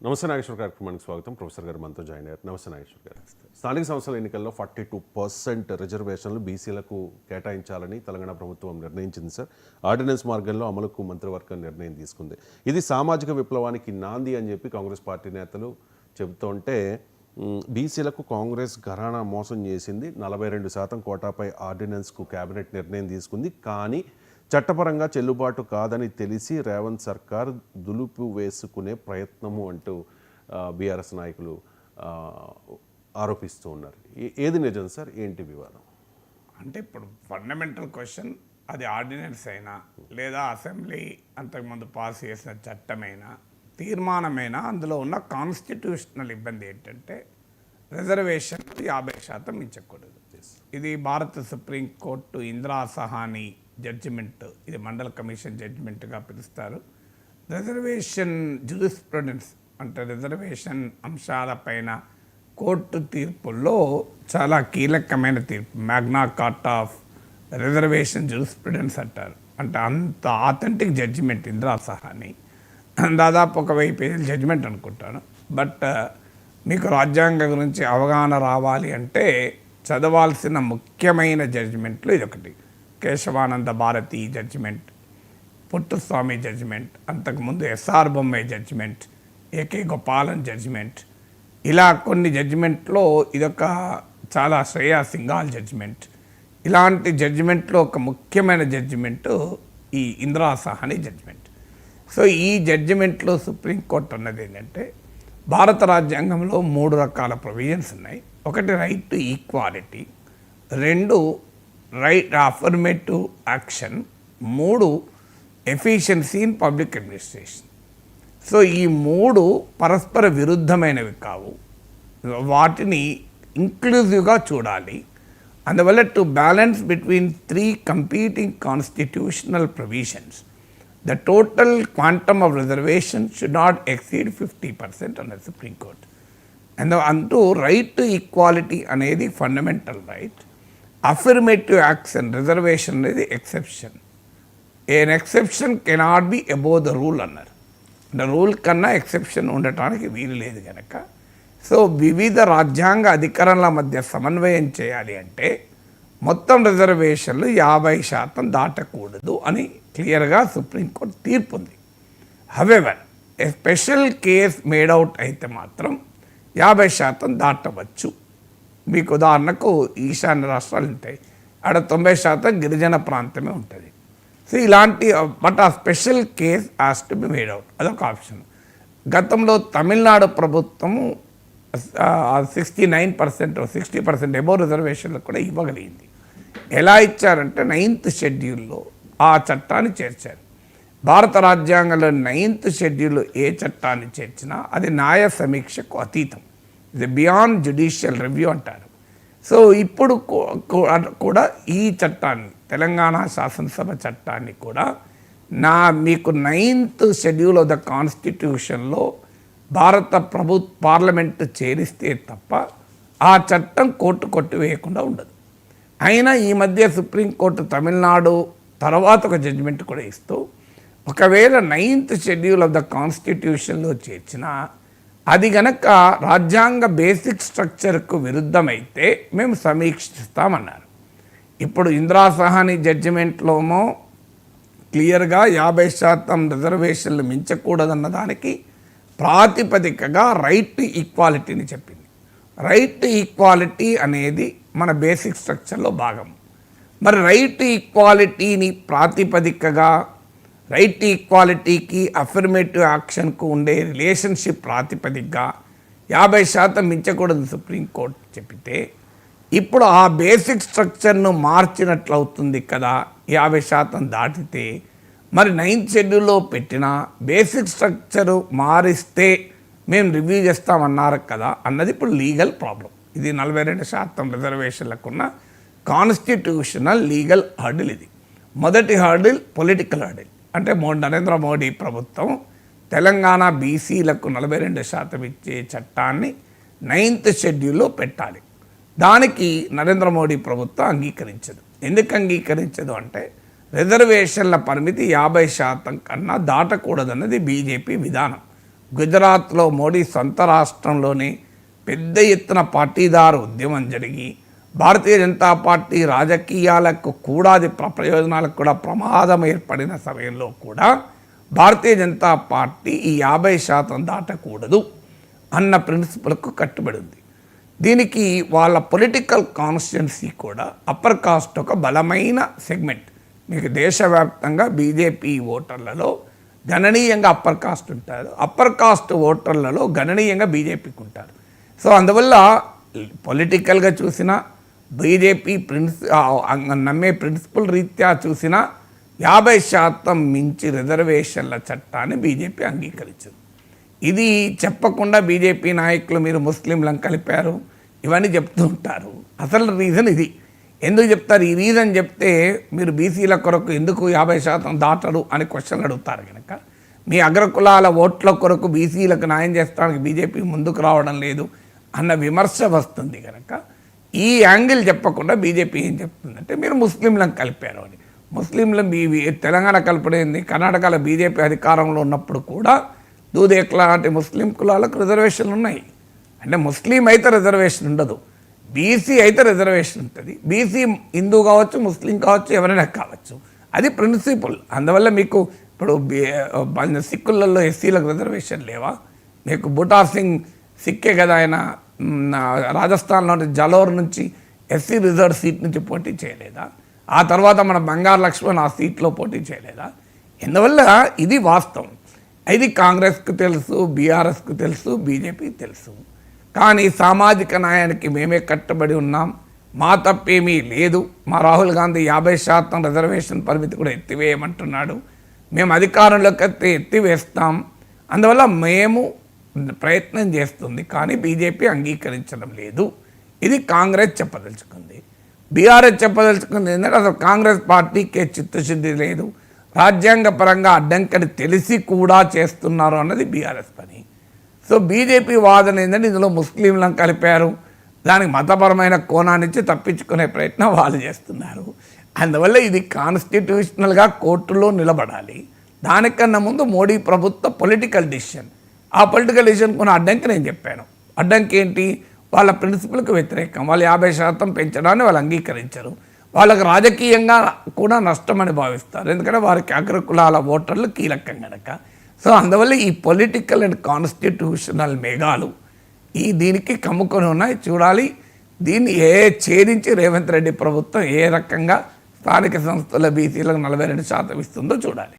నమస్తే నాగేశ్వర్ కార్యక్రమానికి స్వాగతం. ప్రొఫెసర్ గారు మనతో జాయిన్ అయ్యారు. నమస్తే నాగేశ్వర్ గారు. స్థానిక సంస్థల ఎన్నికల్లో 42% రిజర్వేషన్లు బీసీలకు కేటాయించాలని తెలంగాణ ప్రభుత్వం నిర్ణయించింది సార్. ఆర్డినెన్స్ మార్గంలో అమలుకు మంత్రివర్గం నిర్ణయం తీసుకుంది. ఇది సామాజిక విప్లవానికి నాంది అని చెప్పి కాంగ్రెస్ పార్టీ నేతలు చెబుతుంటే, బీసీలకు కాంగ్రెస్ ఘరానా మోసం చేసింది. 42% కోటాపై ఆర్డినెన్స్కు కేబినెట్ నిర్ణయం తీసుకుంది. కానీ చట్టపరంగా చెల్లుబాటు కాదని తెలిసి రేవంత్ సర్కార్ దులుపు వేసుకునే ప్రయత్నము అంటూ బీఆర్ఎస్ నాయకులు ఆరోపిస్తూ ఉన్నారు. ఏది నిజం సార్? ఏంటి వివాదం? అంటే ఇప్పుడు ఫండమెంటల్ క్వశ్చన్, అది ఆర్డినెన్స్ అయినా లేదా అసెంబ్లీ అంతకుముందు పాస్ చేసిన చట్టమైనా తీర్మానమైనా అందులో ఉన్న కాన్స్టిట్యూషనల్ ఇబ్బంది ఏంటంటే రిజర్వేషన్ 50% మించకూడదు. ఇది భారత సుప్రీంకోర్టు ఇందిరా సహాని జడ్జిమెంట్, ఇది మండల్ కమిషన్ జడ్జిమెంట్గా పిలుస్తారు. రిజర్వేషన్ జ్యూరిస్ప్రుడెన్స్ అంటే రిజర్వేషన్ అంశాలపైన కోర్టు తీర్పుల్లో చాలా కీలకమైన తీర్పు, మ్యాగ్నా కార్టా ఆఫ్ రిజర్వేషన్ జ్యూరిస్ప్రుడెన్స్ అంటారు. అంటే అంత ఆథెంటిక్ జడ్జిమెంట్ ఇందిరా సహాని, దాదాపు 1000 పేజీల జడ్జిమెంట్ అనుకుంటాను. బట్ మీకు రాజ్యాంగం గురించి అవగాహన రావాలి అంటే చదవాల్సిన ముఖ్యమైన జడ్జిమెంట్లు ఇదొకటి. కేశవానంద భారతి జడ్జిమెంట్, పుట్టుస్వామి జడ్జిమెంట్, అంతకుముందు S R Bommai judgment, A K Gopalan judgment, ఇలా కొన్ని జడ్జిమెంట్లో ఇదొక చాలా శ్రేయా సింఘాల్ జడ్జిమెంట్. ఇలాంటి జడ్జిమెంట్లో ఒక ముఖ్యమైన జడ్జిమెంటు ఈ ఇందిరా సహాని జడ్జిమెంట్. సో ఈ జడ్జిమెంట్లో సుప్రీంకోర్టు అన్నది ఏంటంటే భారత రాజ్యాంగంలో 3 రకాల ప్రొవిజన్స్ ఉన్నాయి. ఒకటి right to equality, 2 right affirmative action, 3 efficiency in public administration. So ఈ 3 పరస్పర విరుద్ధమైనవి కావు, వాటిని ఇంక్లూజివ్గా చూడాలి. అందువల్ల to balance between 3 competing constitutional provisions the total quantum of reservation should not exceed 50% అన్నది సుప్రీంకోర్టు. అంటూ రైట్ టు ఈక్వాలిటీ అనేది fundamental right, affirmative action reservation అనేది exception. An exception cannot be above the rule అన్నారు. అంటే rule కన్నా exception ఉండటానికి వీలు లేదు కనుక, సో వివిధ రాజ్యాంగ అధికరణల మధ్య సమన్వయం చేయాలి అంటే మొత్తం రిజర్వేషన్లు 50% దాటకూడదు అని క్లియర్గా సుప్రీంకోర్టు తీర్పు ఉంది. హవెవర్ ఏ స్పెషల్ కేస్ మేడౌట్ అయితే మాత్రం 50% దాటవచ్చు. మీకు ఉదాహరణకు ఈశాన్య రాష్ట్రాలు ఉంటాయి, ఆడ 90% గిరిజన ప్రాంతమే ఉంటుంది. సో ఇలాంటి బట్ ఆ special case has to be made out, అదొక ఆప్షన్. గతంలో తమిళనాడు ప్రభుత్వము 69% 60% అబోవ్ రిజర్వేషన్లు కూడా ఇవ్వగలిగింది. ఎలా ఇచ్చారంటే 9th షెడ్యూల్లో ఆ చట్టాన్ని చేర్చారు. భారత రాజ్యాంగంలో 9th షెడ్యూల్ ఏ చట్టాన్ని చేర్చినా అది న్యాయ సమీక్షకు అతీతం, ఇది బియాండ్ జ్యుడిషియల్ రివ్యూ అంటారు. సో ఇప్పుడు కూడా ఈ చట్టాన్ని, తెలంగాణ శాసనసభ చట్టాన్ని కూడా మీకు 9th షెడ్యూల్ ఆఫ్ ద కాన్స్టిట్యూషన్లో భారత పార్లమెంటు చేరిస్తే తప్ప ఆ చట్టం కోర్టు కొట్టివేయకుండా ఉండదు. అయినా ఈ మధ్య సుప్రీంకోర్టు తమిళనాడు తర్వాత ఒక జడ్జిమెంట్ కూడా ఇస్తూ, ఒకవేళ 9th షెడ్యూల్ ఆఫ్ ద కాన్స్టిట్యూషన్లో చేర్చినా అది గనక రాజ్యాంగ బేసిక్ స్ట్రక్చర్కు విరుద్ధమైతే మేము సమీక్షిస్తామన్నారు. ఇప్పుడు ఇందిరా సహాని జడ్జిమెంట్లోమో క్లియర్గా 50% రిజర్వేషన్లు మించకూడదన్న దానికి ప్రాతిపదికగా రైట్ టు ఈక్వాలిటీని చెప్పింది. రైట్ టు ఈక్వాలిటీ అనేది మన బేసిక్ స్ట్రక్చర్లో భాగం. మరి రైట్ టు ఈక్వాలిటీని ప్రాతిపదికగా, రైట్ టు ఈక్వాలిటీకి అఫర్మేటివ్ యాక్షన్కు ఉండే రిలేషన్షిప్ ప్రాతిపదికగా 50% మించకూడదు సుప్రీంకోర్టు చెప్పితే, ఇప్పుడు ఆ బేసిక్ స్ట్రక్చర్ను మార్చినట్లవుతుంది కదా. 50% దాటితే మరి 9th షెడ్యూల్లో పెట్టిన బేసిక్ స్ట్రక్చరు మారిస్తే మేము రివ్యూ చేస్తామన్నారు కదా అన్నది ఇప్పుడు లీగల్ ప్రాబ్లం. ఇది 42% రిజర్వేషన్లకున్న కాన్స్టిట్యూషనల్ లీగల్ హర్డిల్. ఇది మొదటి హర్డిల్ పొలిటికల్ హర్డిల్. అంటే నరేంద్ర మోడీ ప్రభుత్వం తెలంగాణ బీసీలకు 42% ఇచ్చే చట్టాన్ని 9th షెడ్యూల్లో పెట్టాలి. దానికి నరేంద్ర మోడీ ప్రభుత్వం అంగీకరించదు. ఎందుకు అంగీకరించదు అంటే రిజర్వేషన్ల పరిమితి 50% కన్నా దాటకూడదన్నది బీజేపీ విధానం. గుజరాత్లో మోడీ సొంత రాష్ట్రంలోనే పెద్ద ఎత్తున పాటీదారు ఉద్యమం జరిగి భారతీయ జనతా పార్టీ రాజకీయాలకు కూడా అది ప్రయోజనాలకు కూడా ప్రమాదం ఏర్పడిన సమయంలో కూడా భారతీయ జనతా పార్టీ ఈ 50% దాటకూడదు అన్న ప్రిన్సిపల్కు కట్టుబడి ఉంది. దీనికి వాళ్ళ పొలిటికల్ కాన్స్టిట్యున్సీ కూడా అప్పర్ కాస్ట్ ఒక బలమైన సెగ్మెంట్. మీకు దేశవ్యాప్తంగా బీజేపీ ఓటర్లలో గణనీయంగా అప్పర్ కాస్ట్ ఉంటారు, అప్పర్ కాస్ట్ ఓటర్లలో గణనీయంగా బీజేపీకి ఉంటారు. సో అందువల్ల పొలిటికల్గా చూసినా బీజేపీ నమ్మే ప్రిన్సిపల్ రీత్యా చూసినా 50% మించి రిజర్వేషన్ల చట్టాన్ని బీజేపీ అంగీకరించదు. ఇది చెప్పకుండా బీజేపీ నాయకులు మీరు ముస్లింలను కలిపారు ఇవన్నీ చెప్తూ ఉంటారు. అసలు రీజన్ ఇది. ఎందుకు చెప్తారు? ఈ రీజన్ చెప్తే మీరు బీసీల కొరకు ఎందుకు 50% దాటరు అని క్వశ్చన్లు అడుగుతారు కనుక మీ అగ్రకులాల ఓట్ల కొరకు బీసీలకు న్యాయం చేస్తానికి బీజేపీ ముందుకు రావడం లేదు అన్న విమర్శ వస్తుంది కనుక ఈ యాంగిల్ చెప్పకుండా బీజేపీ ఏం చెప్తుందంటే మీరు ముస్లింలను కలిపారు అని. ముస్లింలు తెలంగాణ కలపడేంది, కర్ణాటకలో బీజేపీ అధికారంలో ఉన్నప్పుడు కూడా దూదేక్ లాంటి ముస్లిం కులాలకు రిజర్వేషన్లు ఉన్నాయి. అంటే ముస్లిం అయితే రిజర్వేషన్ ఉండదు, బీసీ అయితే రిజర్వేషన్ ఉంటుంది. బీసీ హిందూ కావచ్చు, ముస్లిం కావచ్చు, ఎవరైనా కావచ్చు, అది ప్రిన్సిపల్. అందువల్ల మీకు ఇప్పుడు సిక్కులలో ఎస్సీలకు రిజర్వేషన్ లేవా? మీకు బుటా సింగ్ సిక్కే కదా, ఆయన రాజస్థాన్లోని జలోర్ నుంచి ఎస్సీ రిజర్వ్ సీట్ నుంచి పోటీ చేయలేదా? ఆ తర్వాత మన బంగారు లక్ష్మణ్ ఆ సీట్లో పోటీ చేయలేదా? ఎందువల్ల ఇది వాస్తవం. ఇది కాంగ్రెస్కు తెలుసు, బీఆర్ఎస్కు తెలుసు, బీజేపీకి తెలుసు. కానీ సామాజిక న్యాయానికి మేమే కట్టుబడి ఉన్నాం, మా తప్పేమీ లేదు. మా రాహుల్ గాంధీ 50% రిజర్వేషన్ పరిమితి కూడా ఎత్తివేయమంటున్నాడు. మేము అధికారంలోకి ఎత్తివేస్తాం. అందువల్ల మేము ప్రయత్నం చేస్తుంది, కానీ బీజేపీ అంగీకరించడం లేదు. ఇది కాంగ్రెస్ చెప్పదలుచుకుంది. బీఆర్ఎస్ చెప్పదలుచుకుంది ఏంటంటే అసలు కాంగ్రెస్ పార్టీకే చిత్తశుద్ధి లేదు, రాజ్యాంగపరంగా అడ్డంకని తెలిసి కూడా చేస్తున్నారు అన్నది బీఆర్ఎస్ పని. సో బీజేపీ వాదన ఏంటంటే ఇందులో ముస్లింలను కలిపారు, దానికి మతపరమైన కోణాన్నిచ్చి తప్పించుకునే ప్రయత్నం వాళ్ళు చేస్తున్నారు. అందువల్ల ఇది కాన్స్టిట్యూషనల్గా కోర్టులో నిలబడాలి. దానికన్నా ముందు మోడీ ప్రభుత్వ పొలిటికల్ డిసిషన్, ఆ పొలిటికల్ డిసిషన్ కొన్ని అడ్డంకి నేను చెప్పాను. అడ్డంకి ఏంటి? వాళ్ళ ప్రిన్సిపల్కి వ్యతిరేకం. వాళ్ళు 50% పెంచడాన్ని వాళ్ళు అంగీకరించరు. వాళ్ళకు రాజకీయంగా కూడా నష్టమని భావిస్తారు, ఎందుకంటే వారికి అగ్రకులాల ఓటర్లు కీలకం కనుక. సో అందువల్ల ఈ పొలిటికల్ అండ్ కాన్స్టిట్యూషనల్ మేఘాలు దీనికి కమ్ముకొని ఉన్నాయి. చూడాలి దీన్ని ఛేదించి రేవంత్ రెడ్డి ప్రభుత్వం ఏ రకంగా స్థానిక సంస్థల బీసీలకు 42% ఇస్తుందో చూడాలి.